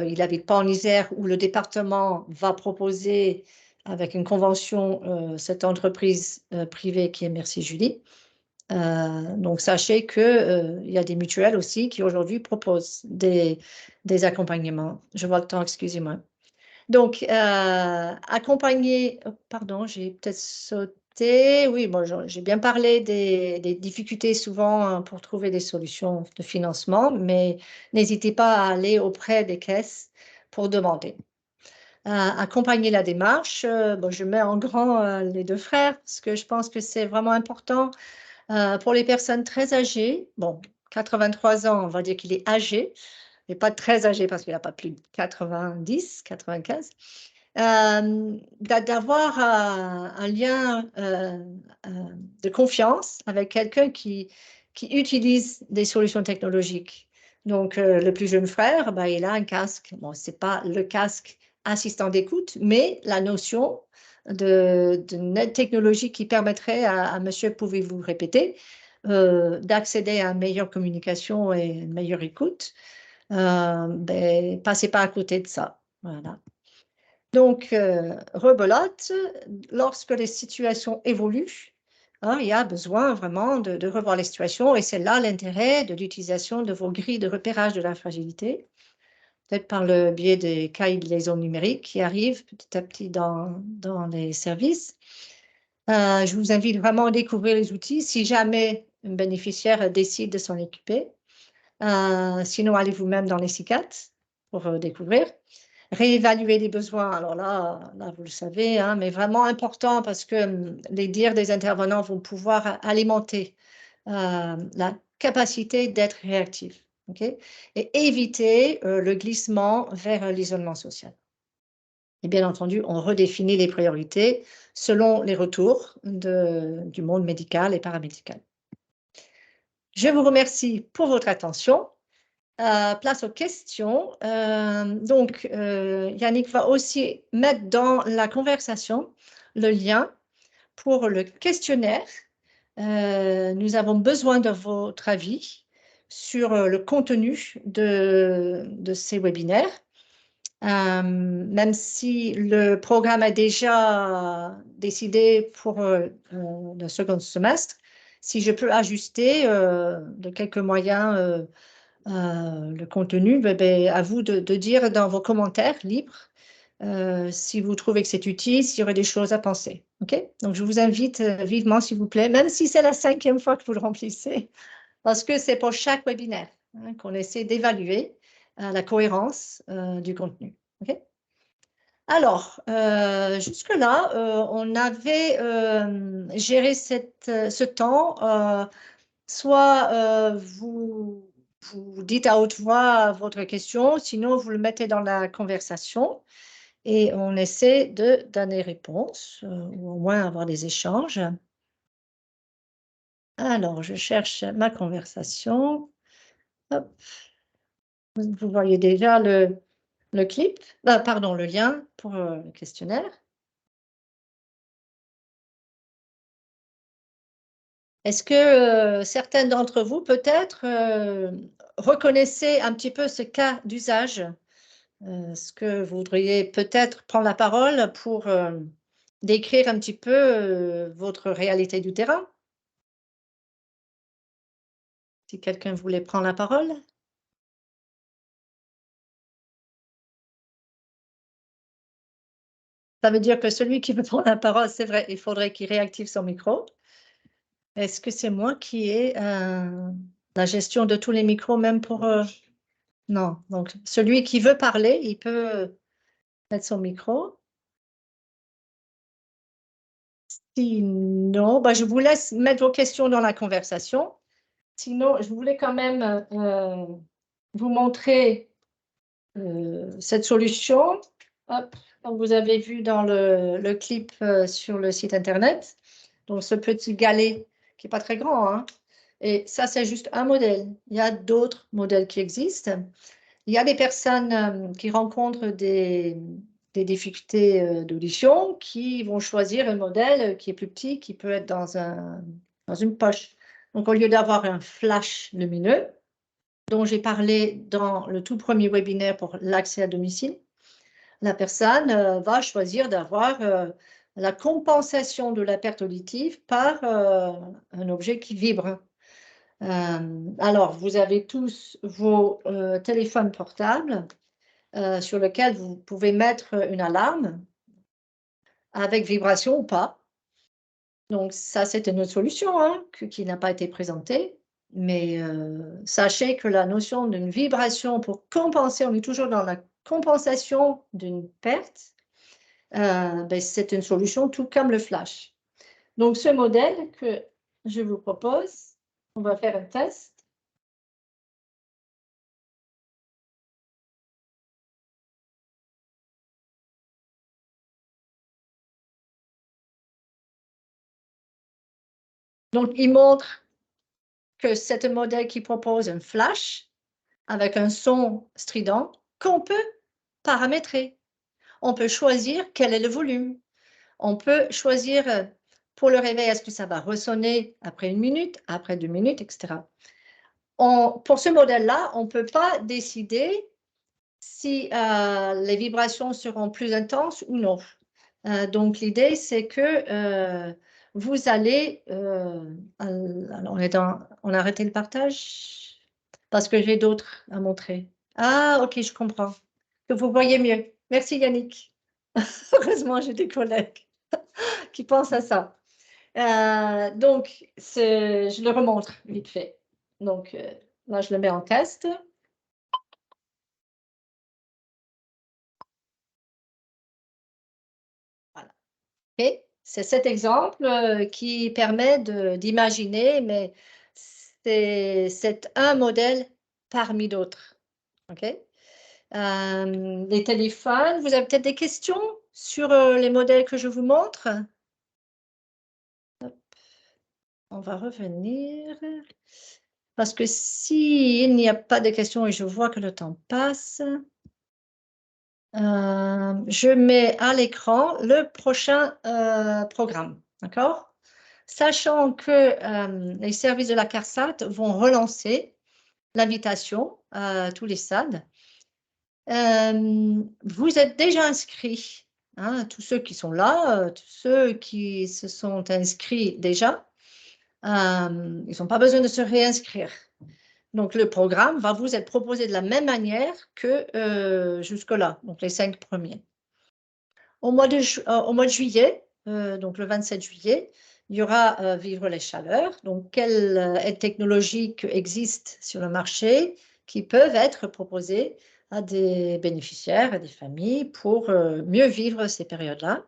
il n'habite pas en Isère où le département va proposer avec une convention cette entreprise privée qui est Merci Julie. Donc, sachez qu'il y a des mutuelles aussi qui aujourd'hui proposent des accompagnements. Je vois le temps, excusez-moi. Donc, accompagner, pardon, j'ai peut-être sauté. Oui, bon, j'ai bien parlé des difficultés souvent pour trouver des solutions de financement, mais n'hésitez pas à aller auprès des caisses pour demander. Accompagner la démarche, bon, je mets en grand les 2 frères parce que je pense que c'est vraiment important pour les personnes très âgées. Bon, 83 ans, on va dire qu'il est âgé, mais pas très âgé parce qu'il n'a pas plus de 90, 95. D'avoir un lien de confiance avec quelqu'un qui utilise des solutions technologiques. Donc, le plus jeune frère, bah, il a un casque. Bon, ce n'est pas le casque assistant d'écoute, mais la notion d'une aide technologique qui permettrait à monsieur, pouvez-vous répéter, d'accéder à une meilleure communication et une meilleure écoute. Ben, passez pas à côté de ça. Voilà. Donc, rebelote, lorsque les situations évoluent, hein, il y a besoin vraiment de revoir les situations et c'est là l'intérêt de l'utilisation de vos grilles de repérage de la fragilité, peut-être par le biais des cahiers de liaison numérique qui arrivent petit à petit dans les services. Je vous invite vraiment à découvrir les outils si jamais un bénéficiaire décide de s'en équiper. Sinon, allez vous-même dans les CICAT pour découvrir. Réévaluer les besoins, alors là vous le savez, hein, mais vraiment important parce que les dires des intervenants vont pouvoir alimenter la capacité d'être réactif, okay, et éviter le glissement vers l'isolement social. Et bien entendu, on redéfinit les priorités selon les retours du monde médical et paramédical. Je vous remercie pour votre attention. Place aux questions. Donc, Yannick va aussi mettre dans la conversation le lien pour le questionnaire. Nous avons besoin de votre avis sur le contenu de ces webinaires. Même si le programme est déjà décidé pour le second semestre, si je peux ajuster de quelques moyens le contenu, à vous de dire dans vos commentaires libres si vous trouvez que c'est utile, s'il y aurait des choses à penser. Okay? Donc, je vous invite vivement, s'il vous plaît, même si c'est la 5e fois que vous le remplissez, parce que c'est pour chaque webinaire hein, qu'on essaie d'évaluer la cohérence du contenu. Okay. Alors, jusque-là, on avait géré ce temps. Soit vous dites à haute voix votre question, sinon vous le mettez dans la conversation et on essaie de donner réponse, ou au moins avoir des échanges. Alors, je cherche ma conversation. Hop. Vous voyez déjà le clip, pardon, le lien pour le questionnaire. Est-ce que certains d'entre vous, peut-être, reconnaissez un petit peu ce cas d'usage? Est-ce que vous voudriez peut-être prendre la parole pour décrire un petit peu votre réalité du terrain? Si quelqu'un voulait prendre la parole? Ça veut dire que celui qui veut prendre la parole, c'est vrai, il faudrait qu'il réactive son micro. Est-ce que c'est moi qui ai la gestion de tous les micros, même pour... Non, donc celui qui veut parler, il peut mettre son micro. Sinon, bah, je vous laisse mettre vos questions dans la conversation. Sinon, je voulais quand même vous montrer cette solution. Hop, comme vous avez vu dans le clip sur le site internet. Donc, ce petit galet qui n'est pas très grand, hein. Et ça, c'est juste un modèle. Il y a d'autres modèles qui existent. Il y a des personnes qui rencontrent des difficultés d'audition qui vont choisir un modèle qui est plus petit, qui peut être dans une poche. Donc, au lieu d'avoir un flash lumineux, dont j'ai parlé dans le tout premier webinaire pour l'accès à domicile, la personne va choisir d'avoir la compensation de la perte auditive par un objet qui vibre. Alors, vous avez tous vos téléphones portables sur lesquels vous pouvez mettre une alarme avec vibration ou pas. Donc, ça, c'est une autre solution hein, qui n'a pas été présentée. Mais sachez que la notion d'une vibration pour compenser, on est toujours dans la compensation d'une perte, ben, c'est une solution tout comme le flash. Donc, ce modèle que je vous propose, on va faire un test. Donc, il montre que c'est un modèle qui propose un flash avec un son strident qu'on peut paramétrer. On peut choisir quel est le volume. On peut choisir pour le réveil, est-ce que ça va ressonner après 1 minute, après 2 minutes, etc. Pour ce modèle-là, on ne peut pas décider si les vibrations seront plus intenses ou non. Donc, l'idée, c'est que vous allez... alors, on a arrêté le partage parce que j'ai d'autres à montrer. Ah, OK, je comprends. Que vous voyez mieux. Merci, Yannick. Heureusement, j'ai des collègues qui pensent à ça. Donc, je le remontre vite fait. Donc, là, je le mets en test. Voilà. Et c'est cet exemple qui permet d'imaginer, mais c'est un modèle parmi d'autres. OK? Les téléphones, vous avez peut-être des questions sur les modèles que je vous montre? Hop. On va revenir. Parce que s'il n'y a pas de questions et je vois que le temps passe, je mets à l'écran le prochain programme, d'accord? Sachant que les services de la CARSAT vont relancer l'invitation à tous les stades. Vous êtes déjà inscrits, hein, tous ceux qui sont là, tous ceux qui se sont inscrits déjà, ils n'ont pas besoin de se réinscrire. Donc, le programme va vous être proposé de la même manière que jusque-là, donc les 5 premiers. Au mois de juillet, donc le 27 juillet, il y aura Vivre les chaleurs. Donc, quelles aides technologiques existent sur le marché qui peuvent être proposées à des bénéficiaires, à des familles pour mieux vivre ces périodes-là.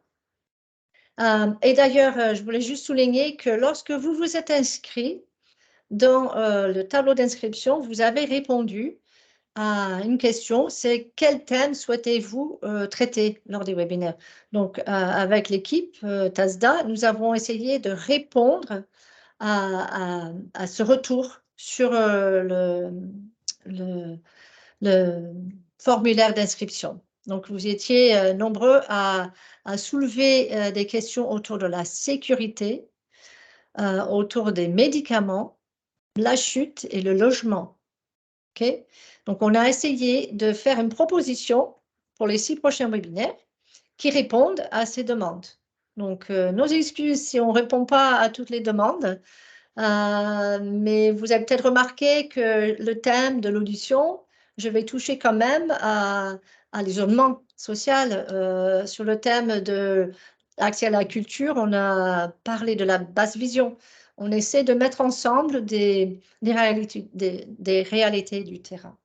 Et d'ailleurs, je voulais juste souligner que lorsque vous vous êtes inscrit dans le tableau d'inscription, vous avez répondu à une question, c'est quel thème souhaitez-vous traiter lors des webinaires? Donc, avec l'équipe TASDA, nous avons essayé de répondre à ce retour sur le, le formulaire d'inscription. Donc, vous étiez nombreux à soulever des questions autour de la sécurité, autour des médicaments, la chute et le logement. Okay. Donc, on a essayé de faire une proposition pour les 6 prochains webinaires qui répondent à ces demandes. Donc, nos excuses si on ne répond pas à toutes les demandes, mais vous avez peut-être remarqué que le thème de l'audition, je vais toucher quand même à l'isolement social. Sur le thème de l'accès à la culture, on a parlé de la basse vision. On essaie de mettre ensemble des réalités du terrain.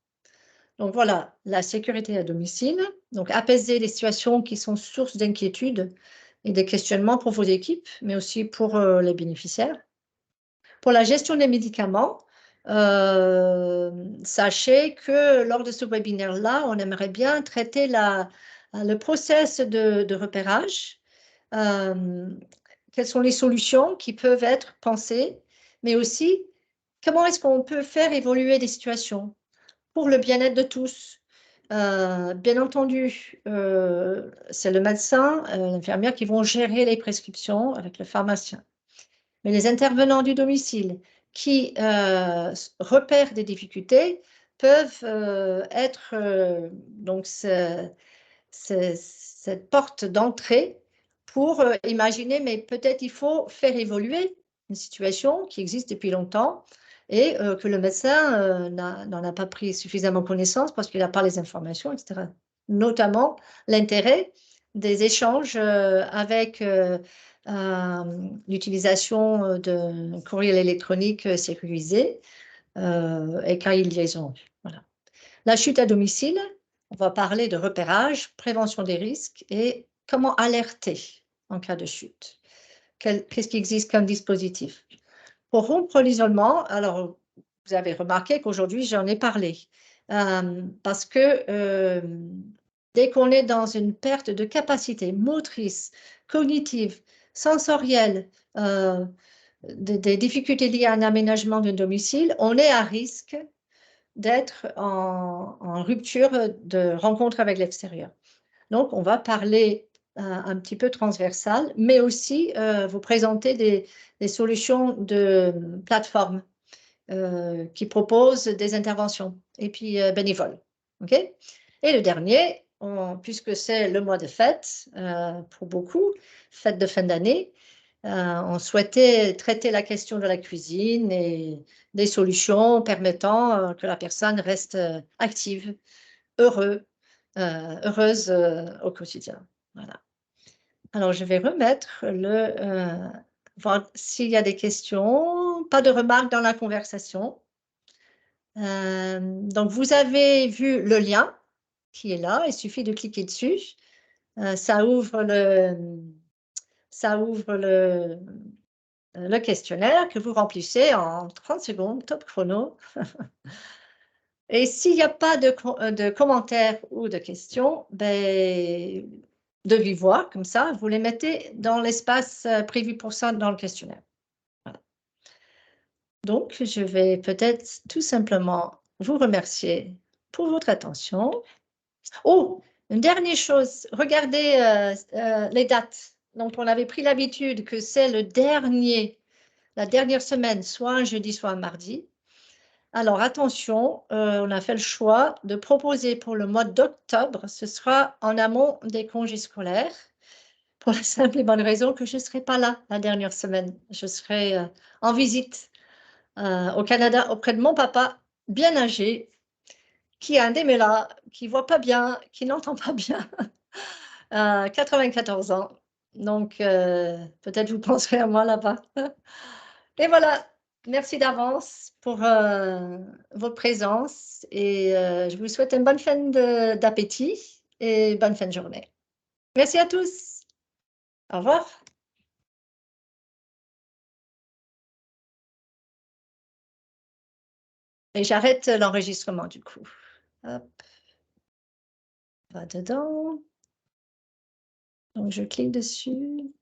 Donc voilà, la sécurité à domicile, donc apaiser les situations qui sont source d'inquiétude et de questionnements pour vos équipes, mais aussi pour les bénéficiaires. Pour la gestion des médicaments, sachez que lors de ce webinaire-là, on aimerait bien traiter le process de repérage. Quelles sont les solutions qui peuvent être pensées, mais aussi comment est-ce qu'on peut faire évoluer des situations pour le bien-être de tous. Bien entendu, c'est le médecin, l'infirmière qui vont gérer les prescriptions avec le pharmacien. Mais les intervenants du domicile qui repèrent des difficultés peuvent être donc cette porte d'entrée pour imaginer, mais peut-être il faut faire évoluer une situation qui existe depuis longtemps et que le médecin n'en a pas pris suffisamment connaissance parce qu'il n'a pas les informations, etc. Notamment l'intérêt des échanges avec l'utilisation de courriel électronique sécurisé et quand il liaison. Voilà. La chute à domicile, on va parler de repérage, prévention des risques et comment alerter en cas de chute. Qu'est-ce qui existe comme dispositif? Pour rompre l'isolement, alors vous avez remarqué qu'aujourd'hui j'en ai parlé parce que dès qu'on est dans une perte de capacité motrice, cognitive, sensorielle, des difficultés liées à un aménagement d'un domicile, on est à risque d'être en rupture de rencontre avec l'extérieur. Donc, on va parler un petit peu transversal, mais aussi vous présenter des solutions de plateforme qui proposent des interventions et puis bénévoles. Okay. Et le dernier, puisque c'est le mois de fête pour beaucoup, fête de fin d'année, on souhaitait traiter la question de la cuisine et des solutions permettant que la personne reste active, heureuse au quotidien. Voilà. Alors, je vais remettre voir s'il y a des questions, pas de remarques dans la conversation. Donc, vous avez vu le lien qui est là, il suffit de cliquer dessus. Ça ouvre le questionnaire que vous remplissez en 30 secondes, top chrono. Et s'il n'y a pas de commentaires ou de questions, ben, de vive voix, comme ça, vous les mettez dans l'espace prévu pour ça dans le questionnaire. Voilà. Donc, je vais peut-être tout simplement vous remercier pour votre attention. Oh, une dernière chose, regardez les dates. Donc, on avait pris l'habitude que c'est la dernière semaine, soit un jeudi, soit un mardi. Alors, attention, on a fait le choix de proposer pour le mois d'octobre, ce sera en amont des congés scolaires, pour la simple et bonne raison que je ne serai pas là la dernière semaine. Je serai en visite au Canada auprès de mon papa, bien âgé, qui a un démêlat, qui ne voit pas bien, qui n'entend pas bien, 94 ans. Donc, peut-être vous penserez à moi là-bas. Et voilà. merci d'avance pour votre présence et je vous souhaite une bonne fin d'appétit et bonne fin de journée. Merci à tous. Au revoir. Et j'arrête l'enregistrement du coup. Hop. Va dedans. Donc je clique dessus.